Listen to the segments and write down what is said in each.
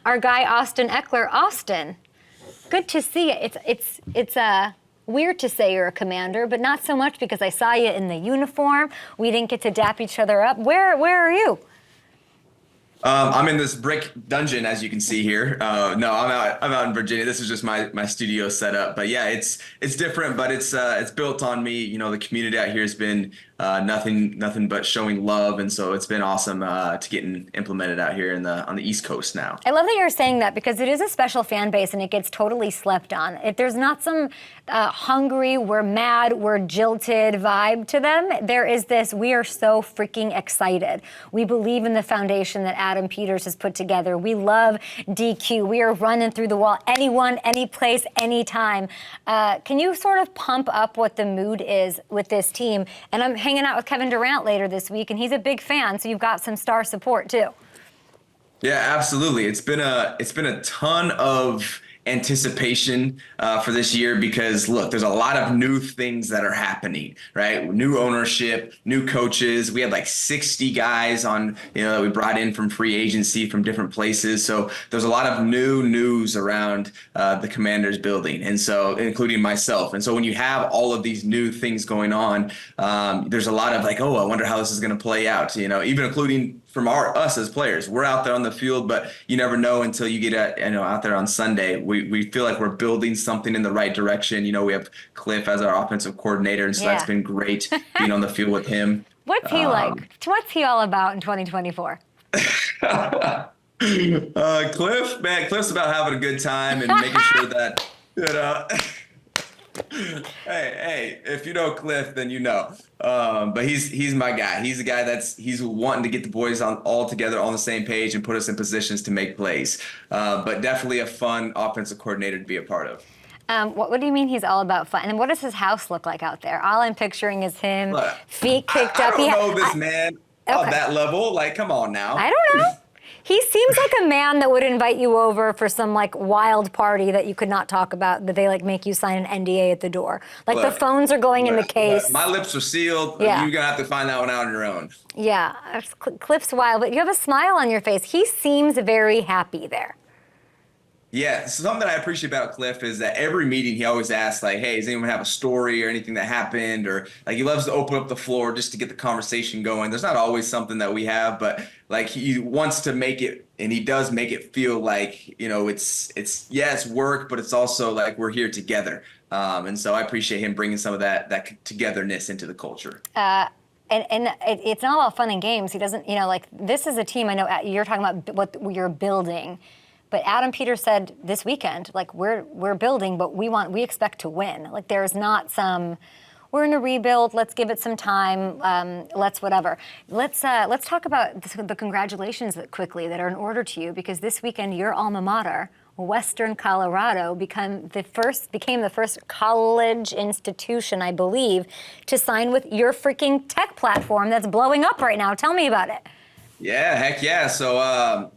our guy Austin Ekeler. Austin, good to see you. It's weird to say you're a commander, but not so much because I saw you in the uniform. We didn't get to dap each other up. Where are you? I'm in this brick dungeon, as you can see here. No, I'm out in Virginia. This is just my studio setup. But yeah, it's different, but it's built on me. You know, the community out here has been nothing but showing love, and so it's been awesome to get implemented out here on the East Coast now. I love that you're saying that because it is a special fan base and it gets totally slept on. If there's not some hungry, we're mad, we're jilted vibe to them, there is this, we are so freaking excited. We believe in the foundation that Adam Peters has put together. We love DQ. We are running through the wall, anyone, any place, anytime. Can you sort of pump up what the mood is with this team? And I'm hanging out with Kevin Durant later this week, and he's a big fan, so you've got some star support too. Yeah, absolutely. It's been a ton of anticipation for this year because look, there's a lot of new things that are happening, right? New ownership, new coaches. We had like 60 guys on, that we brought in from free agency from different places. So there's a lot of new news around the Commanders building, and so including myself. And so when you have all of these new things going on, there's a lot of like, oh, I wonder how this is going to play out. Even including from us as players. We're out there on the field, but you never know until you get out there on Sunday. We feel like we're building something in the right direction. We have Cliff as our offensive coordinator, and so that's been great being on the field with him. What's he like? What's he all about in 2024? Cliff's about having a good time and making sure that Hey, if you know Cliff, then you know. But he's my guy. He's the guy he's wanting to get the boys all together on the same page and put us in positions to make plays. But definitely a fun offensive coordinator to be a part of. What do you mean he's all about fun? And what does his house look like out there? All I'm picturing is him, feet kicked up. I don't know this man on that level. Like, come on now. I don't know. He seems like a man that would invite you over for some like wild party that you could not talk about, that they like make you sign an NDA at the door. Like the phones are going in the case. My lips are sealed. Yeah. You're going to have to find that one out on your own. Yeah, Cliff's wild, but you have a smile on your face. He seems very happy there. Yeah, something that I appreciate about Cliff is that every meeting he always asks, like, hey, does anyone have a story or anything that happened? Or like he loves to open up the floor just to get the conversation going. There's not always something that we have, but like he wants to make it, and he does make it feel like, it's work, but it's also like we're here together. And so I appreciate him bringing some of that togetherness into the culture. And it's not all fun and games. He doesn't, this is a team, I know you're talking about what you're building. But Adam Peters said this weekend, like we're building, but we expect to win. Like there's not we're in a rebuild. Let's give it some time. Let's whatever. Let's talk about the congratulations quickly that are in order to you, because this weekend your alma mater, Western Colorado, became the first college institution, I believe, to sign with your freaking tech platform that's blowing up right now. Tell me about it. Yeah, heck yeah. So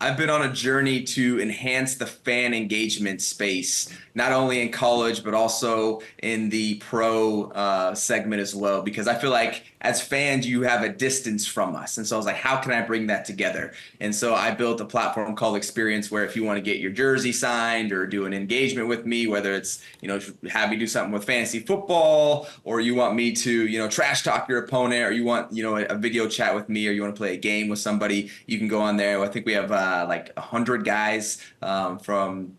I've been on a journey to enhance the fan engagement space, not only in college, but also in the pro segment as well, because I feel like as fans, you have a distance from us. And so I was like, how can I bring that together? And so I built a platform called Eksperience, where if you want to get your jersey signed or do an engagement with me, whether it's, have me do something with fantasy football, or you want me to, trash talk your opponent, or you want, a video chat with me, or you want to play a game with somebody, you can go on there. I think we have like 100 guys from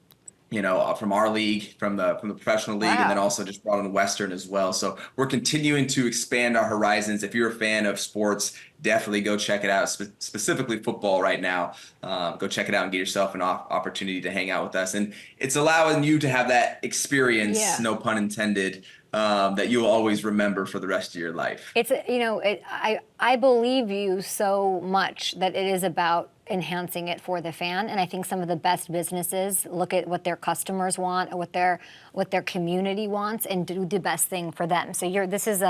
our league, from the professional league, and then also just brought in Western as well. So we're continuing to expand our horizons. If you're a fan of sports, definitely go check it out, specifically football right now. Go check it out and get yourself an opportunity to hang out with us. And it's allowing you to have that experience, no pun intended, that you'll always remember for the rest of your life. It's, I believe you so much that it is about enhancing it for the fan, and I think some of the best businesses look at what their customers want or what their community wants and do the best thing for them. So this is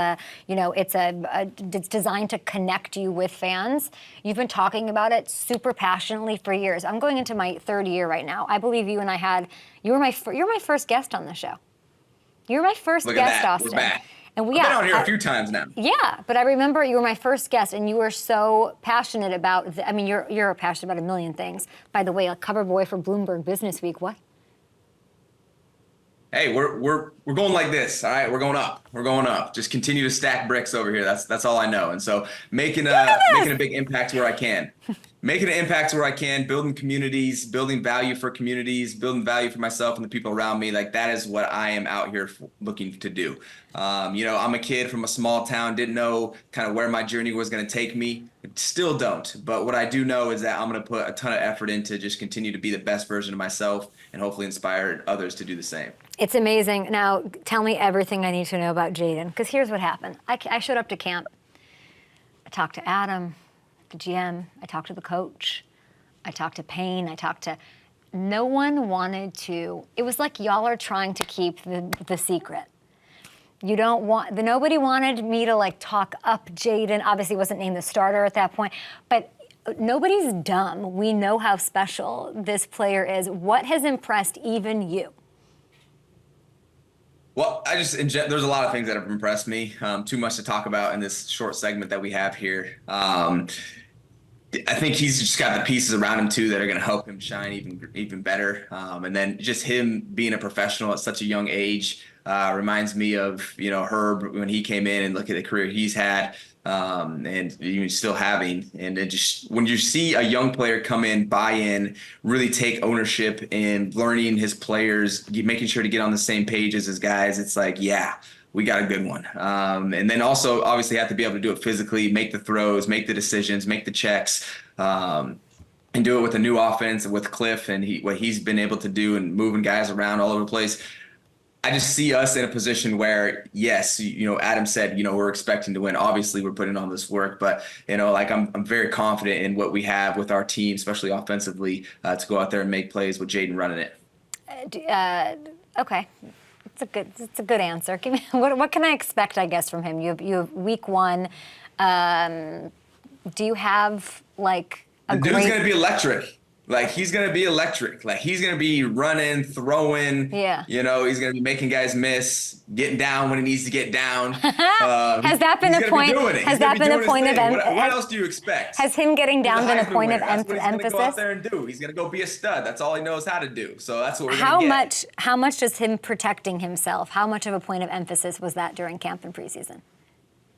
it's designed to connect you with fans. You've been talking about it super passionately for years. I'm going into my third year right now. I believe you and you're my first guest on the show. You're my first guest, Austin. We're back. And I've been on here a few times now. Yeah, but I remember you were my first guest, and you were so passionate about. I mean, you're passionate about a million things. By the way, a cover boy for Bloomberg Business Week. What? Hey, we're going like this, all right? We're going up. We're going up. Just continue to stack bricks over here. That's all I know. And so making a big impact where I can. Making an impact where I can, building communities, building value for communities, building value for myself and the people around me. Like, that is what I am out here looking to do. I'm a kid from a small town, didn't know kind of where my journey was going to take me. Still don't. But what I do know is that I'm going to put a ton of effort into just continue to be the best version of myself and hopefully inspire others to do the same. It's amazing. Now, tell me everything I need to know about Jayden, because here's what happened. I showed up to camp. I talked to Adam, the GM. I talked to the coach. I talked to Payne. No one wanted to. It was like y'all are trying to keep the secret. Nobody wanted me to like talk up Jayden. Obviously, he wasn't named the starter at that point, but nobody's dumb. We know how special this player is. What has impressed even you? Well, there's a lot of things that have impressed me. Too much to talk about in this short segment that we have here. I think he's just got the pieces around him too that are going to help him shine even better. And then just him being a professional at such a young age reminds me of Herb when he came in, and look at the career he's had and even still having. And it just, when you see a young player come in, buy in, really take ownership in learning his players, making sure to get on the same page as his guys, it's like, yeah, we got a good one. And then also obviously have to be able to do it physically, make the throws, make the decisions, make the checks, and do it with a new offense with Cliff and what he's been able to do and moving guys around all over the place. I just see us in a position where, yes, Adam said, we're expecting to win. Obviously, we're putting on this work, but I'm very confident in what we have with our team, especially offensively, to go out there and make plays with Jayden running it. Okay. It's a good answer. Give me, what can I expect, I guess, from him? You have week one. Do you have like a the dude's gonna be electric. Like, he's gonna be electric. Like, he's gonna be running, throwing. Yeah. He's gonna be making guys miss, getting down when he needs to get down. Has that been a point? Has that been a point of emphasis? What else do you expect? Has him getting down been a point of emphasis? That's what he's gonna go out there and do. He's gonna go be a stud. That's all he knows how to do. So that's what we're gonna get. How much does him protecting himself? How much of a point of emphasis was that during camp and preseason?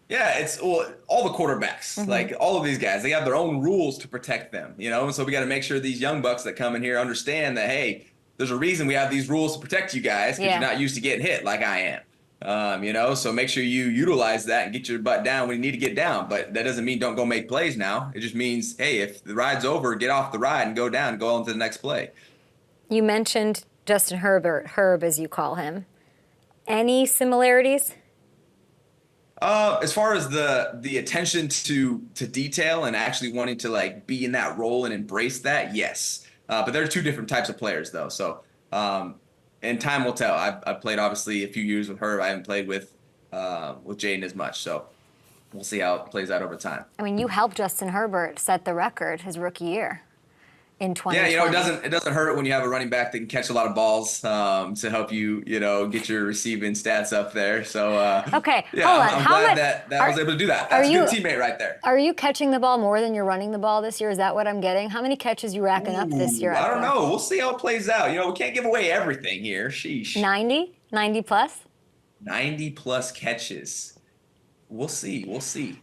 Yeah, it's all the quarterbacks, like all of these guys, they have their own rules to protect them, and so we got to make sure these young bucks that come in here understand that, hey, there's a reason we have these rules to protect you guys, because you're not used to getting hit like I am. So make sure you utilize that and get your butt down when you need to get down. But that doesn't mean don't go make plays now. It just means, hey, if the ride's over, get off the ride and go down, go on to the next play. You mentioned Justin Herbert, Herb as you call him. Any similarities? As far as the attention to detail and actually wanting to like be in that role and embrace that, yes. But there are two different types of players though. So, and time will tell. I've played obviously a few years with her. I haven't played with Jayden as much. So we'll see how it plays out over time. I mean, you helped Justin Herbert set the record his rookie year in 2020. Yeah, it doesn't hurt when you have a running back that can catch a lot of balls to help you, get your receiving stats up there. So okay, yeah, I'm glad that I was able to do that. That's a good teammate right there. Are you catching the ball more than you're running the ball this year? Is that what I'm getting? How many catches you racking up this year? I don't know. We'll see how it plays out. We can't give away everything here. Sheesh. 90 plus? 90 plus catches. We'll see.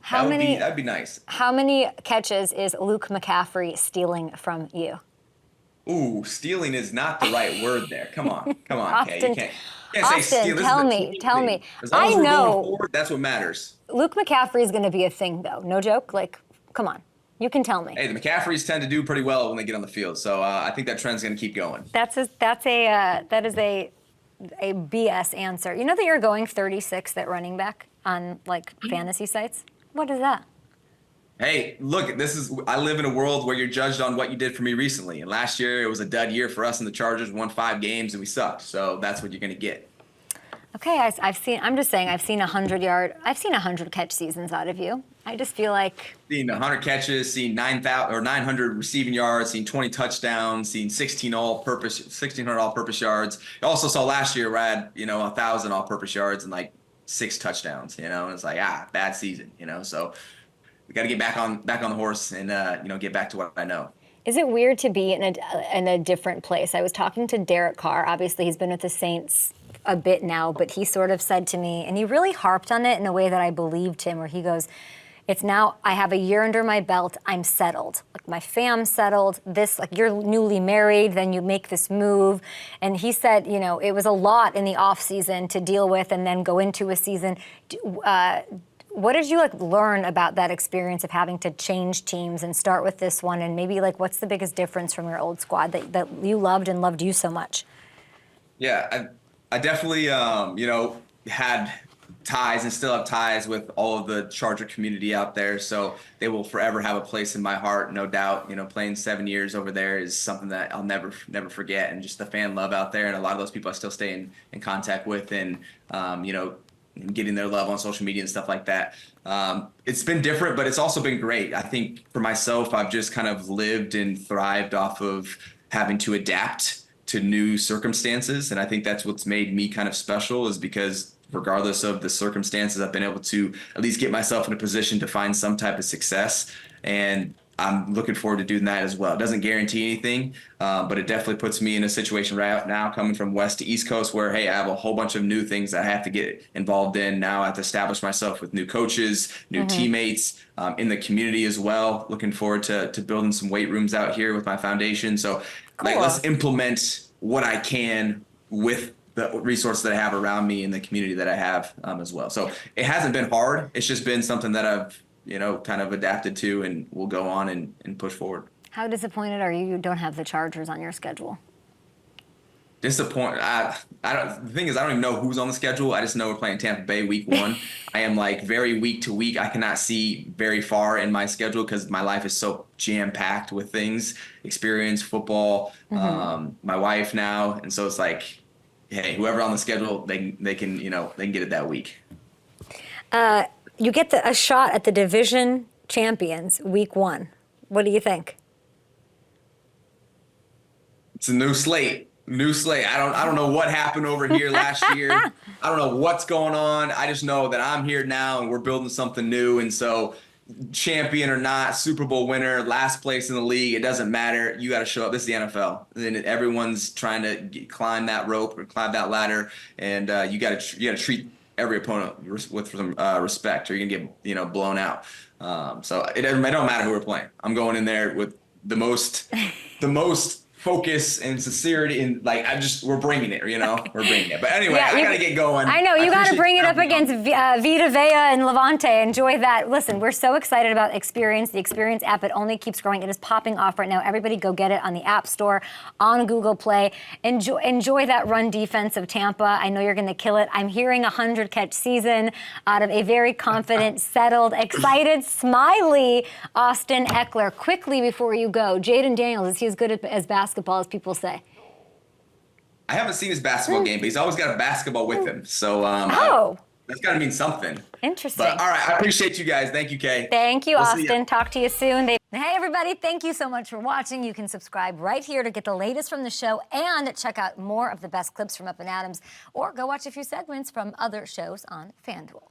That'd be nice. How many catches is Luke McCaffrey stealing from you? Ooh, stealing is not the right word there. Come on, Kay. You can't say steal. Tell me. As long as we're going forward, that's what matters. Luke McCaffrey is going to be a thing, though. No joke. Like, come on. You can tell me. Hey, the McCaffreys tend to do pretty well when they get on the field, so I think that trend's going to keep going. That is a BS answer. You know that you're going 36th at running back on like fantasy sites? What is that? Hey, look, I live in a world where you're judged on what you did for me recently. And last year it was a dud year for us, and the Chargers won 5 games and we sucked. So that's what you're going to get. Okay, I've seen 100 catch seasons out of you. I just feel like seen 100 catches, seen 900 receiving yards, seen 20 touchdowns, seen 1,600 all-purpose yards. You also saw last year where I had 1,000 all-purpose yards and like 6 touchdowns, you know, and it's like, bad season, you know, so we got to get back on the horse and, get back to what I know. Is it weird to be in a different place? I was talking to Derek Carr. Obviously, he's been with the Saints a bit now, but he sort of said to me, and he really harped on it in a way that I believed him, where he goes, it's now, I have a year under my belt, I'm settled. Like, my fam's settled, like, you're newly married, then you make this move. And he said, it was a lot in the off season to deal with and then go into a season. What did you learn about that experience of having to change teams and start with this one? And maybe what's the biggest difference from your old squad that you loved and loved you so much? Yeah, I definitely, had ties and still have ties with all of the Charger community out there. So they will forever have a place in my heart, no doubt. Playing 7 years over there is something that I'll never forget. And just the fan love out there. And a lot of those people I still stay in contact with, and, getting their love on social media and stuff like that. It's been different, but it's also been great. I think for myself, I've just kind of lived and thrived off of having to adapt to new circumstances. And I think that's what's made me kind of special, is because regardless of the circumstances, I've been able to at least get myself in a position to find some type of success. And I'm looking forward to doing that as well. It doesn't guarantee anything, but it definitely puts me in a situation right now, coming from West to East Coast, where, hey, I have a whole bunch of new things that I have to get involved in. Now I have to establish myself with new coaches, new teammates, in the community as well. Looking forward to building some weight rooms out here with my foundation. So let's implement what I can with the resources that I have around me and the community that I have as well. So it hasn't been hard. It's just been something that I've kind of adapted to, and we'll go on and push forward. How disappointed are you don't have the Chargers on your schedule? Disappointed. The thing is, I don't even know who's on the schedule. I just know we're playing Tampa Bay week 1. I am very week to week. I cannot see very far in my schedule because my life is so jam packed with things, experience, football, my wife now. And so it's like, hey, whoever on the schedule, they can get it that week. You get a shot at the division champions week 1. What do you think? It's a new slate. I don't know what happened over here last year. I don't know what's going on. I just know that I'm here now and we're building something new. And so, champion or not, Super Bowl winner, last place in the league, it doesn't matter. You got to show up. This is the NFL. And everyone's trying to climb that rope or climb that ladder, and you got to treat every opponent with some respect, or you're gonna get blown out. So it don't matter who we're playing. I'm going in there with the most focus and sincerity, and we're bringing it. We're bringing it. But anyway, I gotta get going. I know you got to bring it up against Vita Vea and Levante. Enjoy that. Listen, we're so excited about Eksperience. The Eksperience app, it only keeps growing. It is popping off right now. Everybody go get it on the App Store, on Google Play. Enjoy that run defense of Tampa. I know you're going to kill it. I'm hearing 100-catch season out of a very confident, settled, excited, smiley Austin Ekeler. Quickly before you go, Jayden Daniels, is he as good as basketball as people say? I haven't seen his basketball game, but he's always got a basketball with him. So that's got to mean something. Interesting. But all right, I appreciate you guys. Thank you, Kay. Thank you, Austin. Talk to you soon. Hey, everybody. Thank you so much for watching. You can subscribe right here to get the latest from the show and check out more of the best clips from Up and Adams, or go watch a few segments from other shows on FanDuel.